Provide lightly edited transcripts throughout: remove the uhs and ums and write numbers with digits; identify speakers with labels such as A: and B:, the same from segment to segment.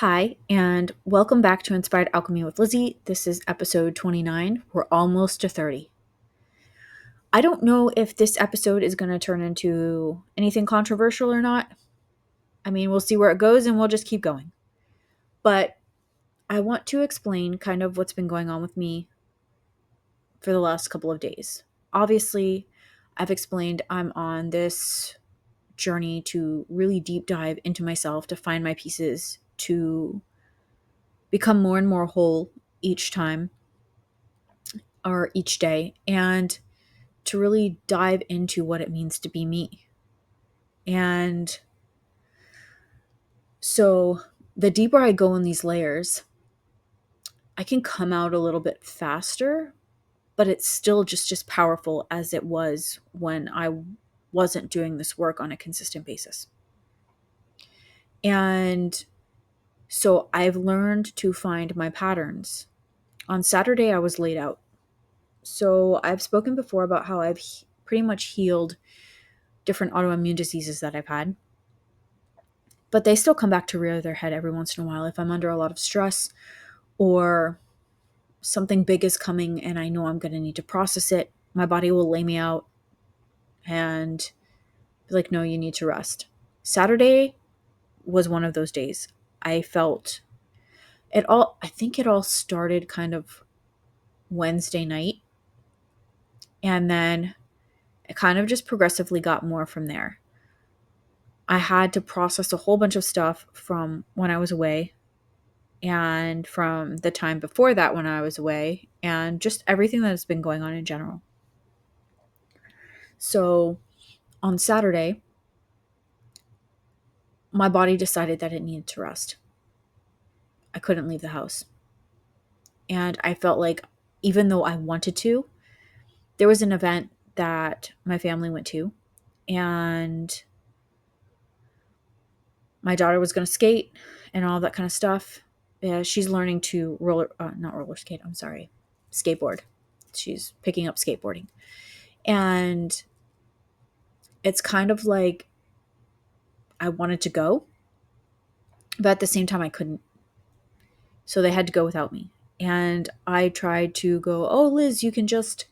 A: Hi, and welcome back to Inspired Alchemy with Lizzie. This is episode 29. We're almost to 30. I don't know if this episode is going to turn into anything controversial or not. I mean, we'll see where it goes and we'll just keep going. But I want to explain kind of what's been going on with me for the last couple of days. Obviously, I've explained I'm on this journey to really deep dive into myself, to find my pieces, to become more and more whole each time or each day, and to really dive into what it means to be me. And so the deeper I go in these layers, I can come out a little bit faster, but it's still just powerful as it was when I wasn't doing this work on a consistent basis. And so I've learned to find my patterns. On Saturday, I was laid out. So I've spoken before about how I've pretty much healed different autoimmune diseases that I've had, but they still come back to rear their head every once in a while if I'm under a lot of stress or something big is coming and I know I'm going to need to process it. My body will lay me out and be like, no, you need to rest. Saturday was one of those days. I felt I think it all started kind of Wednesday night, and then it kind of just progressively got more from there. I had to process a whole bunch of stuff from when I was away and from the time before that when I was away, and just everything that has been going on in general. So on Saturday, my body decided that it needed to rest. I couldn't leave the house. And I felt like, even though I wanted to, there was an event that my family went to, and my daughter was going to skate and all that kind of stuff. Yeah, she's learning to not roller skate, I'm sorry, skateboard. She's picking up skateboarding. And it's kind of like I wanted to go, but at the same time I couldn't. So they had to go without me. And I tried to go, oh, Liz, you can just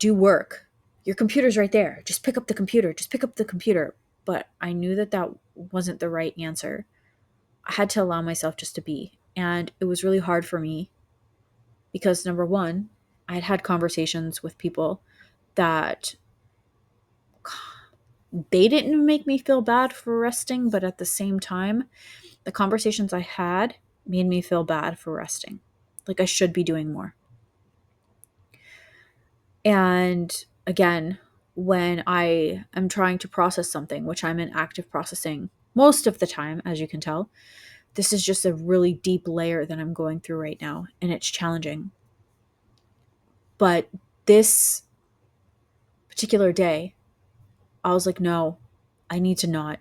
A: do work. Your computer's right there. Just pick up the computer. Just pick up the computer. But I knew that that wasn't the right answer. I had to allow myself just to be. And it was really hard for me because, number one, I had had conversations with people that they didn't make me feel bad for resting, but at the same time, the conversations I had made me feel bad for resting. Like I should be doing more. And again, when I am trying to process something, which I'm in active processing most of the time, as you can tell, this is just a really deep layer that I'm going through right now, and it's challenging. But this particular day, I was like, no, I need to not.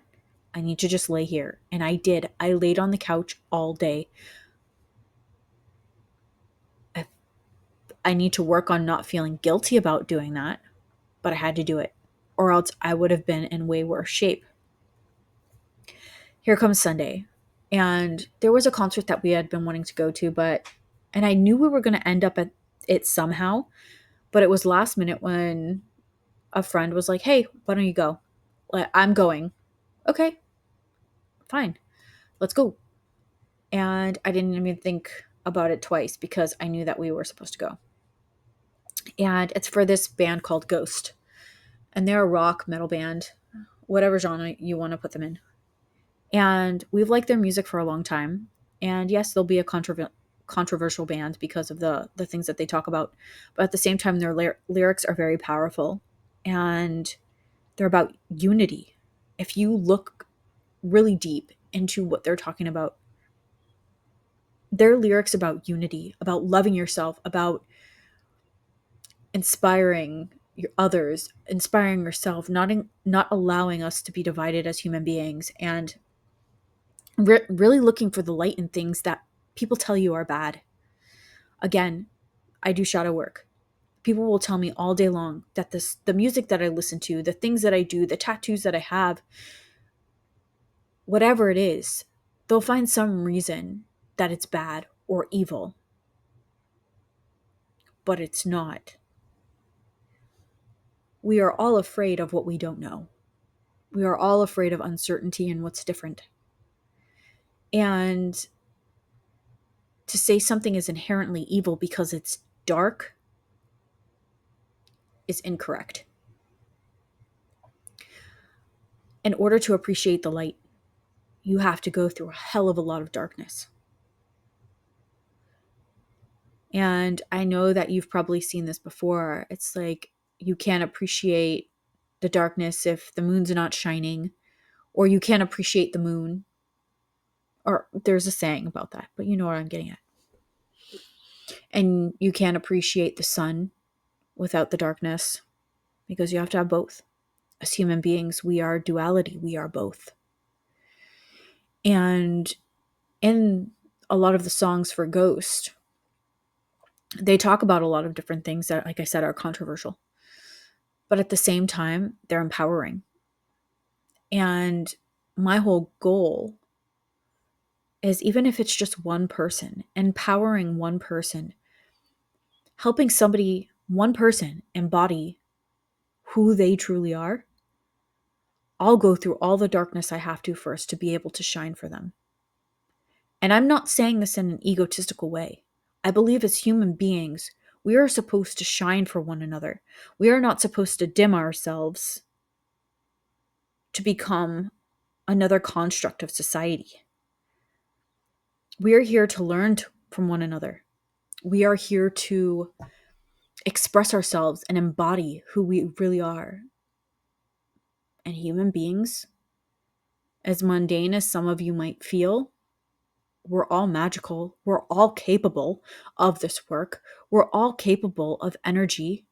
A: I need to just lay here. And I did. I laid on the couch all day. I need to work on not feeling guilty about doing that, but I had to do it, or else I would have been in way worse shape. Here comes Sunday. And there was a concert that we had been wanting to go to, and I knew we were going to end up at it somehow, but it was last minute when a friend was like, hey, why don't you go? Like, I'm going. Okay, fine. Let's go. And I didn't even think about it twice because I knew that we were supposed to go. And it's for this band called Ghost. And they're a rock metal band, whatever genre you want to put them in. And we've liked their music for a long time. And yes, they'll be a controversial band because of the things that they talk about. But at the same time, their lyrics are very powerful. And they're about unity. If you look really deep into what they're talking about, their lyrics about unity, about loving yourself, about inspiring your others, inspiring yourself, not allowing us to be divided as human beings, and really looking for the light in things that people tell you are bad. Again, I do shadow work. People will tell me all day long that the music that I listen to, the things that I do, the tattoos that I have, whatever it is, they'll find some reason that it's bad or evil, but it's not. We are all afraid of what we don't know. We are all afraid of uncertainty and what's different. And to say something is inherently evil because it's dark is incorrect. In order to appreciate the light, you have to go through a hell of a lot of darkness. And I know that you've probably seen this before. It's like you can't appreciate the darkness if the moon's not shining, or you can't appreciate the moon. Or there's a saying about that, but you know what I'm getting at. And you can't appreciate the sun without the darkness because you have to have both. As human beings, we are duality, we are both. And in a lot of the songs for Ghost, they talk about a lot of different things that, like I said, are controversial. But at the same time, they're empowering. And my whole goal is, even if it's just one person, empowering one person, helping somebody, one person, embody who they truly are. I'll go through all the darkness I have to first to be able to shine for them. And I'm not saying this in an egotistical way. I believe as human beings, we are supposed to shine for one another. We are not supposed to dim ourselves to become another construct of society. We are here to learn from one another. We are here to express ourselves and embody who we really are. And human beings, as mundane as some of you might feel, we're all magical. We're all capable of this work. We're all capable of energy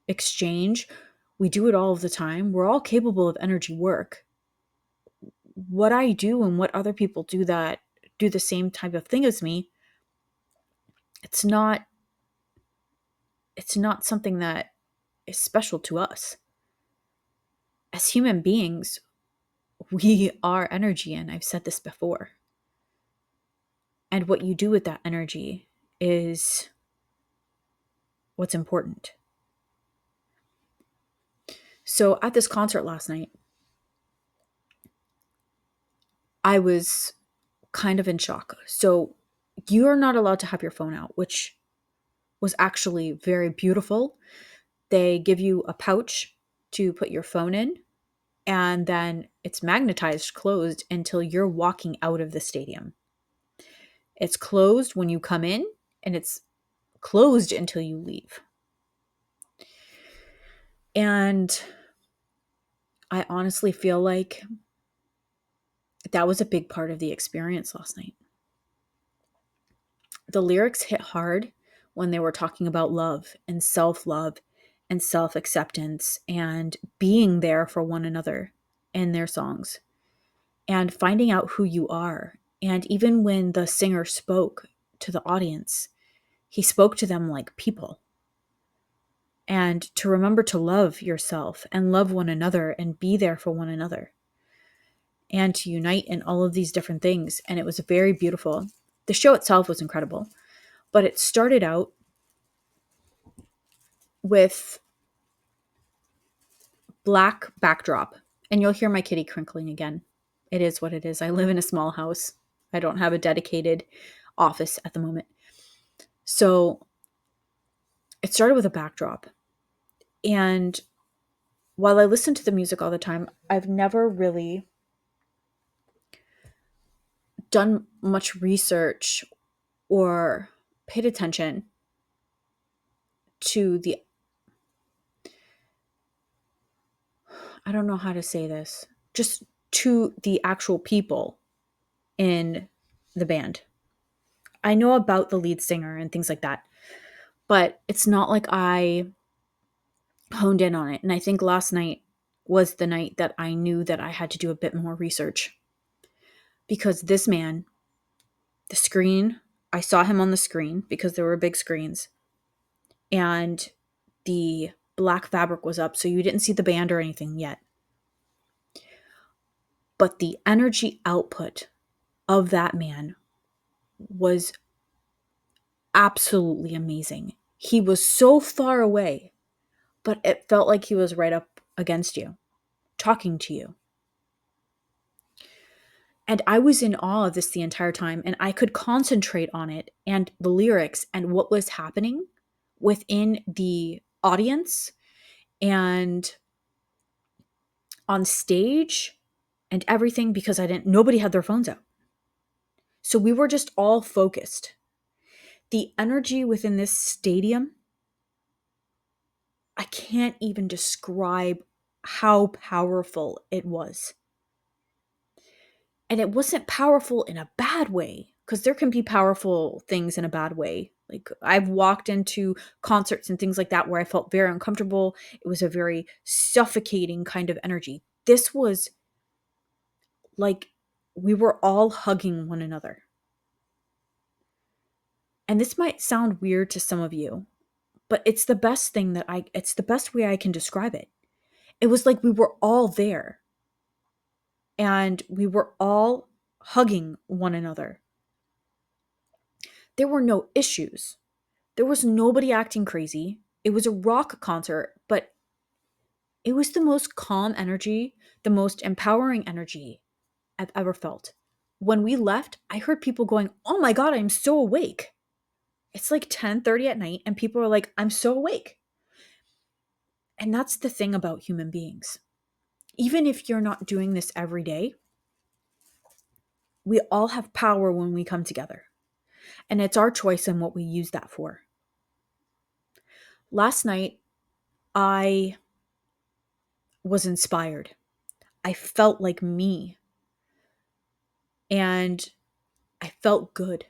A: exchange. We do it all of the time. We're all capable of energy work. What I do and what other people do that do the same type of thing as me, it's not something that is special to us. As human beings, we are energy, and I've said this before. And what you do with that energy is what's important. So at this concert last night, I was kind of in shock. So you're not allowed to have your phone out, which was actually very beautiful. They give you a pouch to put your phone in, and then it's magnetized closed until you're walking out of the stadium. It's closed when you come in, and it's closed until you leave. And I honestly feel like that was a big part of the experience last night. The lyrics hit hard when they were talking about love and self-love and self-acceptance and being there for one another in their songs and finding out who you are. And even when the singer spoke to the audience, he spoke to them like people. And to remember to love yourself and love one another and be there for one another. And to unite in all of these different things. And it was very beautiful. The show itself was incredible. But it started out with black backdrop. And you'll hear my kitty crinkling again. It is what it is. I live in a small house. I don't have a dedicated office at the moment. So it started with a backdrop. And while I listen to the music all the time, I've never really done much research or paid attention to the, I don't know how to say this, just to the actual people in the band. I know about the lead singer and things like that, but it's not like I honed in on it. And I think last night was the night that I knew that I had to do a bit more research. Because this man, the screen, I saw him on the screen because there were big screens. And the black fabric was up, so you didn't see the band or anything yet. But the energy output of that man was absolutely amazing. He was so far away, but it felt like he was right up against you, talking to you. And I was in awe of this the entire time, and I could concentrate on it and the lyrics and what was happening within the audience and on stage and everything, because nobody had their phones out. So we were just all focused. The energy within this stadium, I can't even describe how powerful it was. And it wasn't powerful in a bad way, because there can be powerful things in a bad way. Like, I've walked into concerts and things like that where I felt very uncomfortable. It was a very suffocating kind of energy. This was like we were all hugging one another. And this might sound weird to some of you, but it's the best it's the best way I can describe it. It was like we were all there and we were all hugging one another. There were no issues. There was nobody acting crazy. It was a rock concert, but it was the most calm energy, the most empowering energy I've ever felt. When we left, I heard people going, "Oh my God, I'm so awake." It's like 10:30 at night and people are like, "I'm so awake." And that's the thing about human beings. Even if you're not doing this every day, we all have power when we come together. And it's our choice and what we use that for. Last night, I was inspired. I felt like me. And I felt good.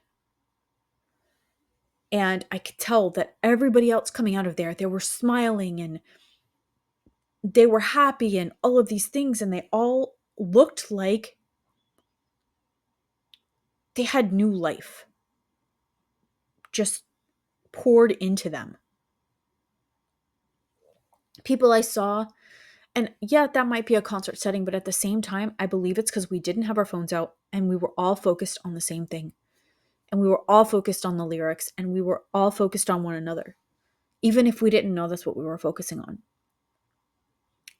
A: And I could tell that everybody else coming out of there, they were smiling and they were happy and all of these things. And they all looked like they had new life just poured into them. People I saw, and yeah, that might be a concert setting, but at the same time, I believe it's because we didn't have our phones out and we were all focused on the same thing. And we were all focused on the lyrics and we were all focused on one another, even if we didn't know that's what we were focusing on.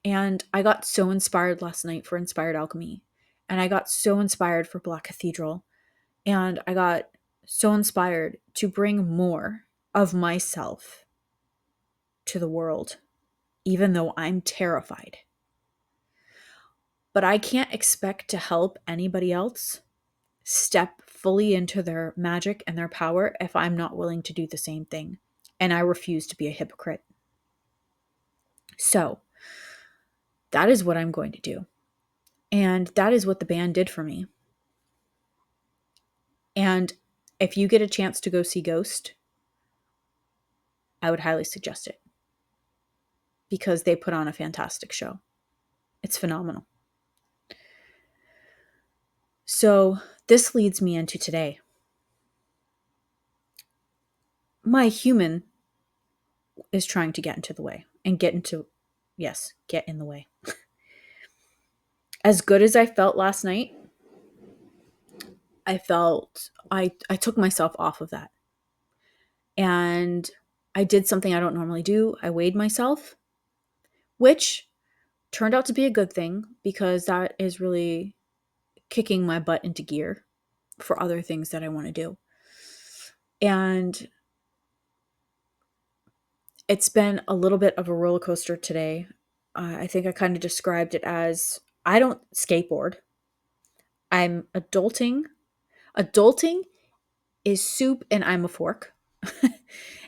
A: And I got so inspired last night for Inspired Alchemy. And I got so inspired for Black Cathedral. And I got so inspired to bring more of myself to the world, even though I'm terrified. But I can't expect to help anybody else step fully into their magic and their power if I'm not willing to do the same thing. And I refuse to be a hypocrite. So that is what I'm going to do. And that is what the band did for me. And if you get a chance to go see Ghost, I would highly suggest it because they put on a fantastic show. It's phenomenal. So this leads me into today. My human is trying to get into the way and get in the way. As good as I felt last night, I took myself off of that. And I did something I don't normally do. I weighed myself, which turned out to be a good thing because that is really kicking my butt into gear for other things that I want to do. And it's been a little bit of a roller coaster today. I think I kind of described it as I don't skateboard. I'm adulting. Adulting is soup and I'm a fork.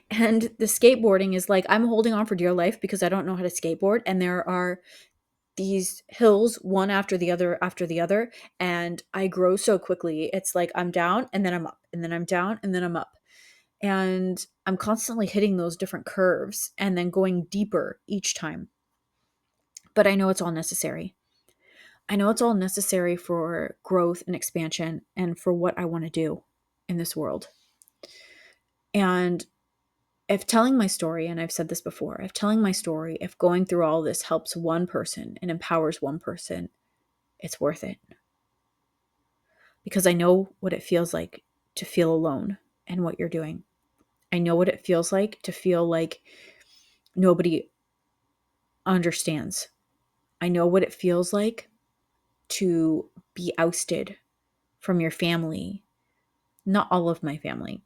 A: And the skateboarding is like I'm holding on for dear life because I don't know how to skateboard. And there are these hills one after the other, and I grow so quickly. It's like I'm down and then I'm up and then I'm down and then I'm up. And I'm constantly hitting those different curves and then going deeper each time. But I know it's all necessary. I know it's all necessary for growth and expansion and for what I want to do in this world. And if telling my story, and I've said this before, if going through all this helps one person and empowers one person, it's worth it. because I know what it feels like to feel alone in what you're doing. I know what it feels like to feel like nobody understands. I know what it feels like to be ousted from your family. Not all of my family,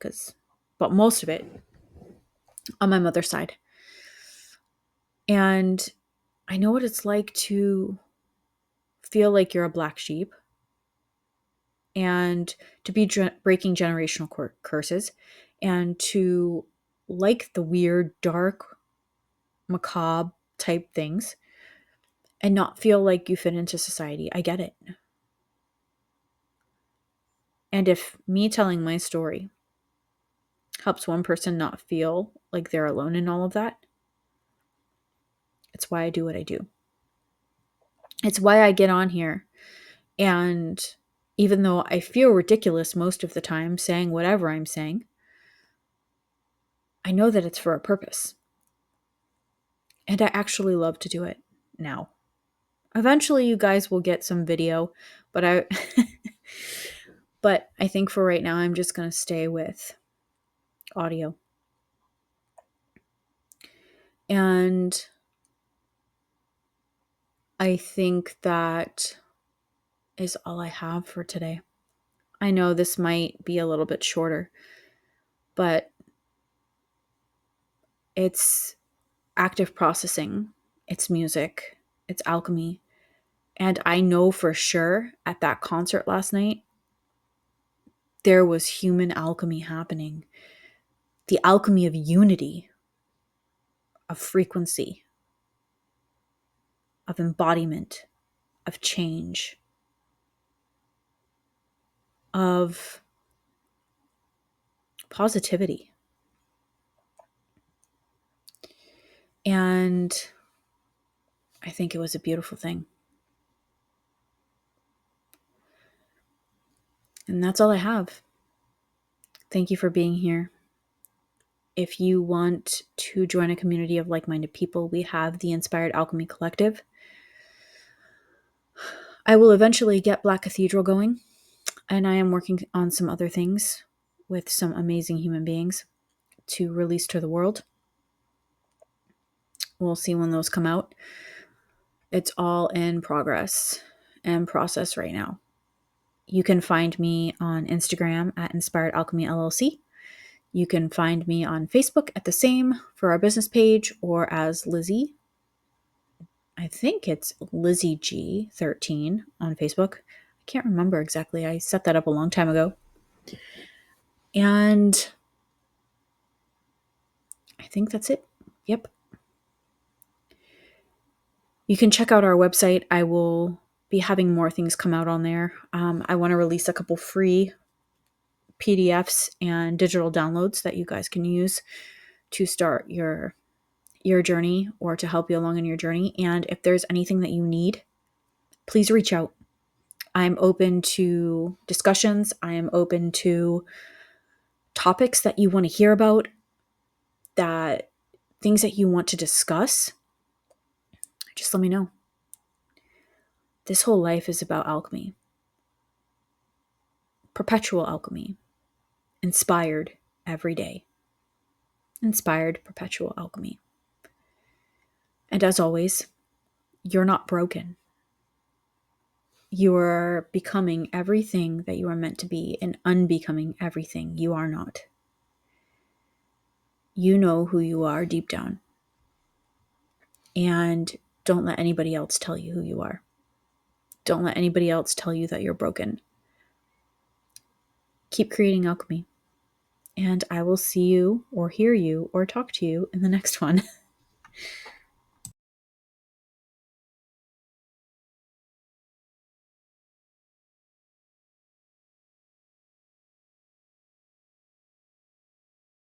A: but most of it on my mother's side. And I know what it's like to feel like you're a black sheep and to be breaking generational curses and to like the weird, dark, macabre type things and not feel like you fit into society. I get it. And if me telling my story helps one person not feel like they're alone in all of that, it's why I do what I do. It's why I get on here. And even though I feel ridiculous most of the time saying whatever I'm saying, I know that it's for a purpose. And I actually love to do it now. Eventually you guys will get some video, but but I think for right now I'm just going to stay with audio. And I think that is all I have for today. I know this might be a little bit shorter, but it's active processing, it's music, it's alchemy. And I know for sure at that concert last night, there was human alchemy happening. The alchemy of unity, of frequency, of embodiment, of change, of positivity. And I think it was a beautiful thing. And that's all I have. Thank you for being here. If you want to join a community of like-minded people, we have the Inspired Alchemy Collective. I will eventually get Black Cathedral going, and I am working on some other things with some amazing human beings to release to the world. We'll see when those come out. It's all in progress and process right now. You can find me on Instagram at Inspired Alchemy LLC. You can find me on Facebook at the same for our business page, or as Lizzie. I think it's Lizzie G13 on Facebook. I can't remember exactly. I set that up a long time ago. And I think that's it. Yep. You can check out our website. I will be having more things come out on there. I want to release a couple free PDFs and digital downloads that you guys can use to start your journey or to help you along in your journey. And if there's anything that you need, please reach out. I'm open to discussions. I am open to topics that you want to hear about, that things that you want to discuss. Just let me know. This whole life is about alchemy. Perpetual alchemy. Inspired every day. Inspired perpetual alchemy. And as always, you're not broken. You are becoming everything that you are meant to be and unbecoming everything you are not. You know who you are deep down. And don't let anybody else tell you who you are. Don't let anybody else tell you that you're broken. Keep creating alchemy. And I will see you or hear you or talk to you in the next one.